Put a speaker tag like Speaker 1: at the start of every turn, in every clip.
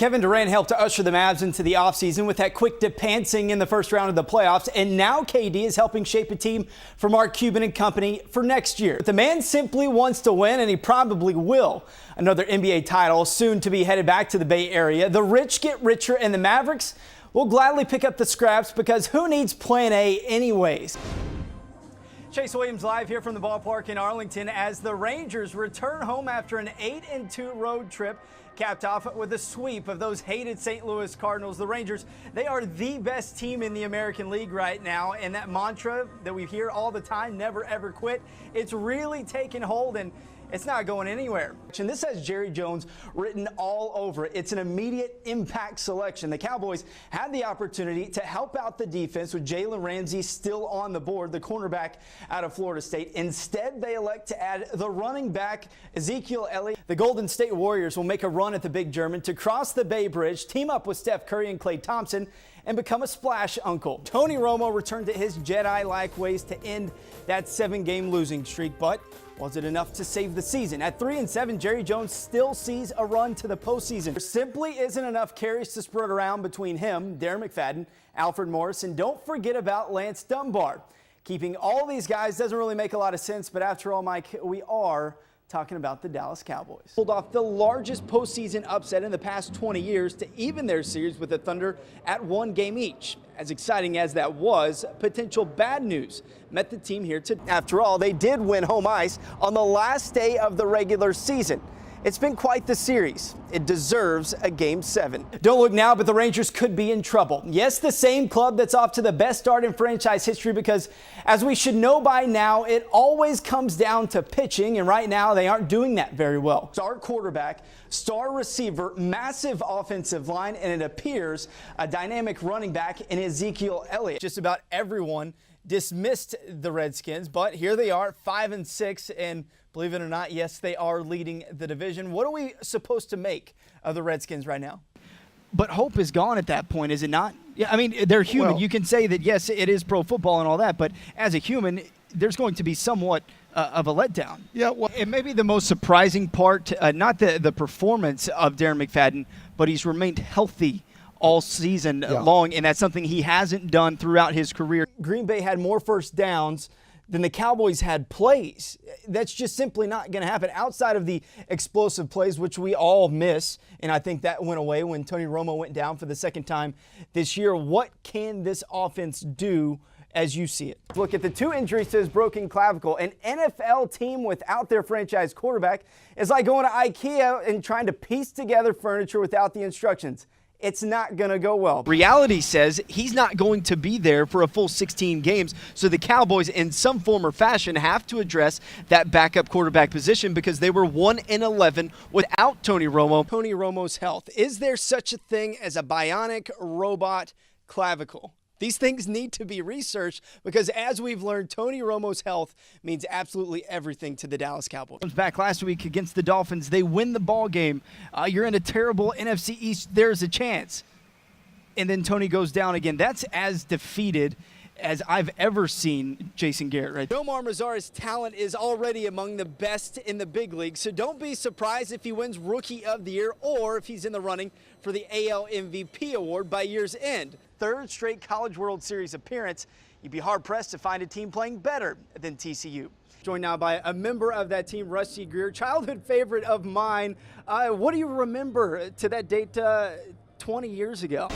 Speaker 1: Kevin Durant helped to usher the Mavs into the offseason with that quick dip pantsing in the first round of the playoffs, and now KD is helping shape a team for Mark Cuban and company for next year. The man simply wants to win, and he probably will. Another NBA title soon to be headed back to the Bay Area. The rich get richer, and the Mavericks will gladly pick up the scraps because who needs Plan A anyways? Chase Williams live here from the ballpark in Arlington as the Rangers return home after an 8-2 road trip, capped off with a sweep of those hated St. Louis Cardinals. The Rangers, they are the best team in the American League right now, and that mantra that we hear all the time, never ever quit, it's really taken hold, and it's not going anywhere. And this has Jerry Jones written all over it. It's an immediate impact selection. The Cowboys had the opportunity to help out the defense with Jalen Ramsey still on the board, the cornerback out of Florida State. Instead, they elect to add the running back, Ezekiel Elliott. The Golden State Warriors will make a run at the Big German to cross the Bay Bridge, team up with Steph Curry and Klay Thompson, and become a splash uncle. Tony Romo returned to his Jedi-like ways to end that 7-game losing streak, but was it enough to save the season? At 3-7, Jerry Jones still sees a run to the postseason. There simply isn't enough carries to spread around between him, Darren McFadden, Alfred Morris, and don't forget about Lance Dunbar. Keeping all these guys doesn't really make a lot of sense, but after all, Mike, we are talking about the Dallas Cowboys. Pulled off the largest postseason upset in the past 20 years to even their series with the Thunder at 1 game each. As exciting as that was, potential bad news met the team here today. After all, they did win home ice on the last day of the regular season. It's been quite the series. It deserves a Game 7. Don't look now, but the Rangers could be in trouble. Yes, the same club that's off to the best start in franchise history because, as we should know by now, it always comes down to pitching, and right now they aren't doing that very well. Star quarterback, star receiver, massive offensive line, and it appears a dynamic running back in Ezekiel Elliott. Just about everyone dismissed the Redskins, but here they are, 5-6, and believe it or not, yes, they are leading the division. What are we supposed to make of the Redskins right now? But hope is gone at that point, is it not? Yeah, I mean, they're human. Well, you can say that, yes, it is pro football and all that, but as a human, there's going to be somewhat of a letdown. Yeah, well, it may be the most surprising part, not the performance of Darren McFadden, but he's remained healthy all season long, and that's something he hasn't done throughout his career. Green Bay had more first downs than the Cowboys had plays. That's just simply not going to happen outside of the explosive plays, which we all miss, and I think that went away when Tony Romo went down for the second time this year. What can this offense do as you see it? Look at the 2 injuries to his broken clavicle. An NFL team without their franchise quarterback is like going to IKEA and trying to piece together furniture without the instructions. It's not going to go well. Reality says he's not going to be there for a full 16 games, so the Cowboys in some form or fashion have to address that backup quarterback position because they were 1-11 without Tony Romo. Tony Romo's health. Is there such a thing as a bionic robot clavicle? These things need to be researched because, as we've learned, Tony Romo's health means absolutely everything to the Dallas Cowboys. Back last week against the Dolphins, they win the ball game. You're in a terrible NFC East. There's a chance. And then Tony goes down again. That's as defeated as I've ever seen Jason Garrett, right? Nomar Mazara's talent is already among the best in the big league, so don't be surprised if he wins Rookie of the Year or if he's in the running for the AL MVP award by year's end. 3rd straight College World Series appearance. You'd be hard-pressed to find a team playing better than TCU. Joined now by a member of that team, Rusty Greer, childhood favorite of mine. What do you remember to that date 20 years ago?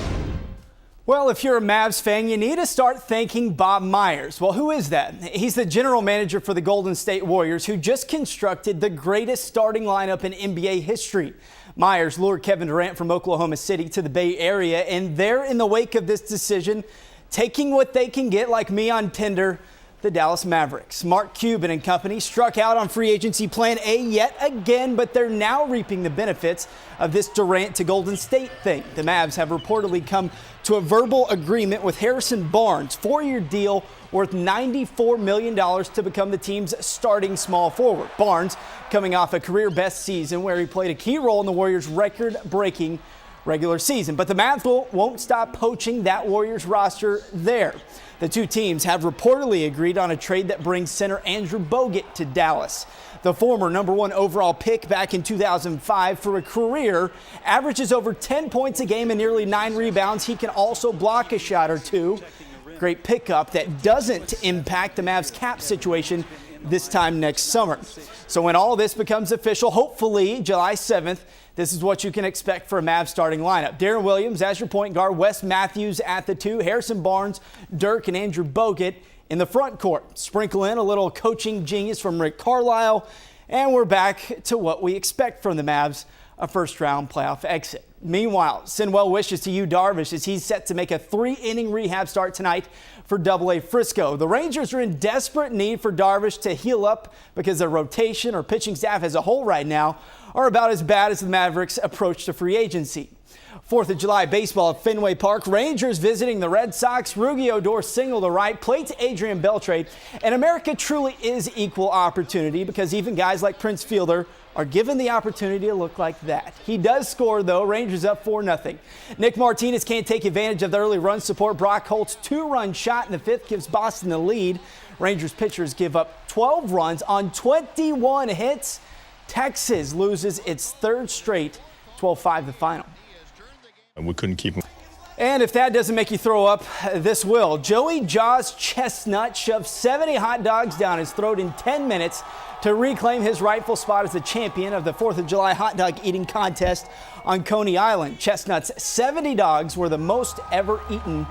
Speaker 1: Well, if you're a Mavs fan, you need to start thanking Bob Myers. Well, who is that? He's the general manager for the Golden State Warriors, who just constructed the greatest starting lineup in NBA history. Myers lured Kevin Durant from Oklahoma City to the Bay Area, and they're in the wake of this decision, taking what they can get, like me on Tinder, the Dallas Mavericks. Mark Cuban and company struck out on free agency Plan A yet again, but they're now reaping the benefits of this Durant to Golden State thing. The Mavs have reportedly come to a verbal agreement with Harrison Barnes, 4-year deal worth $94 million to become the team's starting small forward. Barnes coming off a career best season where he played a key role in the Warriors' record-breaking regular season. But the Mavs won't stop poaching that Warriors roster there. The two teams have reportedly agreed on a trade that brings center Andrew Bogut to Dallas. The former #1 overall pick back in 2005 for a career averages over 10 points a game and nearly 9 rebounds. He can also block a shot or two. Great pickup that doesn't impact the Mavs cap situation this time next summer. So when all this becomes official, hopefully July 7th, this is what you can expect for a Mavs starting lineup. Darren Williams as your point guard, Wes Matthews at the 2, Harrison Barnes, Dirk, and Andrew Bogut in the front court. Sprinkle in a little coaching genius from Rick Carlisle, and we're back to what we expect from the Mavs, a first-round playoff exit. Meanwhile, send well wishes to Yu Darvish as he's set to make a 3-inning rehab start tonight for AA Frisco. The Rangers are in desperate need for Darvish to heal up because their rotation or pitching staff as a whole right now are about as bad as the Mavericks' approach to free agency. 4th of July baseball at Fenway Park. Rangers visiting the Red Sox. Rugi Odor single to right, plate to Adrian Beltre. And America truly is equal opportunity because even guys like Prince Fielder are given the opportunity to look like that. He does score, though. Rangers up 4-0. Nick Martinez can't take advantage of the early run support. Brock Holt's 2-run shot in the 5th gives Boston the lead. Rangers pitchers give up 12 runs on 21 hits. Texas loses its 3rd straight, 12-5 the final.
Speaker 2: And we couldn't keep him.
Speaker 1: And if that doesn't make you throw up, this will. Joey Jaws Chestnut shoved 70 hot dogs down his throat in 10 minutes to reclaim his rightful spot as the champion of the 4th of July hot dog eating contest on Coney Island. Chestnut's 70 dogs were the most ever eaten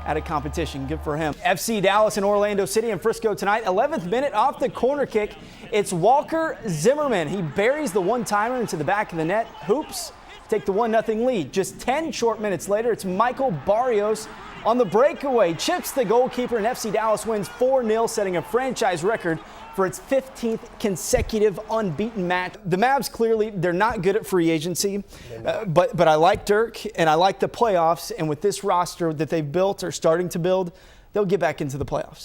Speaker 1: at a competition. Good for him. FC Dallas and Orlando City and Frisco tonight. 11th minute off the corner kick. It's Walker Zimmerman. He buries the one-timer into the back of the net. Hoops take the 1-0 lead. Just 10 short minutes later, it's Michael Barrios on the breakaway. Chips the goalkeeper, and FC Dallas wins 4-0, setting a franchise record for its 15th consecutive unbeaten match. The Mavs clearly, they're not good at free agency, but I like Dirk and I like the playoffs. And with this roster that they've built or starting to build, they'll get back into the playoffs.